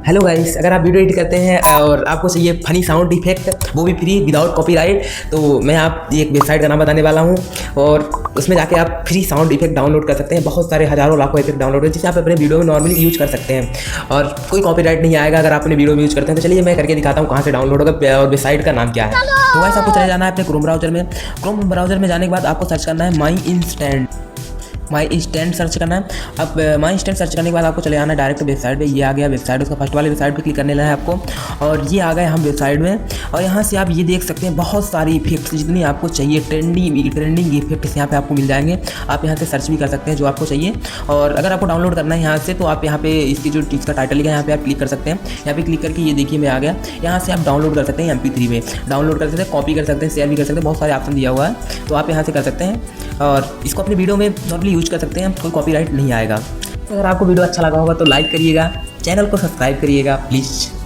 Hello guys, अगर आप video edit करते हैं और आपको चाहिए फनी साउंड इफेक्ट, वो भी फ्री विदाउट कॉपीराइट, तो मैं आप एक वेबसाइट का नाम बताने वाला हूँ और उसमें जाके आप फ्री साउंड इफेक्ट डाउनलोड कर सकते हैं। बहुत सारे हज़ारों लाखों इफेक्ट डाउनलोड है जिसे आप अपने वीडियो में नॉर्मली यूज कर सकते हैं और कोई कॉपीराइट नहीं आएगा अगर आप अपने वीडियो में यूज करते हैं। तो चलिए मैं करके दिखाता हूँ कहाँ से डाउनलोड होगा और वेबसाइट का नाम क्या है। तो गाइस, आपको चले जाना है अपने क्रोम ब्राउजर में। क्रोम ब्राउजर में जाने के बाद आपको सर्च करना है माई इंस्टेंट सर्च करना है। अब माई इंस्टेंट सर्च करने के बाद आपको चले जाना है डायरेक्ट वेबसाइट पे। ये आ गया वेबसाइट, उसका फर्स्ट वाले वेबसाइट पे क्लिक करने लगा है आपको और ये आ गए हम वेबसाइट में। और यहाँ से आप ये देख सकते हैं बहुत सारी इफेक्ट्स जितनी आपको चाहिए, ट्रेंडिंग इफेक्ट्स यहाँ पे आपको मिल जाएंगे। आप यहाँ से सर्च भी कर सकते हैं जो आपको चाहिए। और अगर आपको डाउनलोड करना है यहाँ से तो आप यहाँ पे इसकी जो इसका टाइटल लिखा है यहाँ पे आप क्लिक कर सकते हैं। यहाँ पे क्लिक करके ये देखिए मैं आ गया। यहाँ से आप डाउनलोड कर सकते हैं MP3 में डाउनलोड कर सकते हैं, कॉपी कर सकते हैं, शेयर भी कर सकते हैं। बहुत सारे ऑप्शन दिया हुआ है तो आप यहाँ से कर सकते हैं और इसको अपने वीडियो में नॉर्मली यूज कर सकते हैं, कोई कॉपीराइट नहीं आएगा। अगर आपको वीडियो अच्छा लगा होगा तो लाइक करिएगा, चैनल को सब्सक्राइब करिएगा प्लीज़।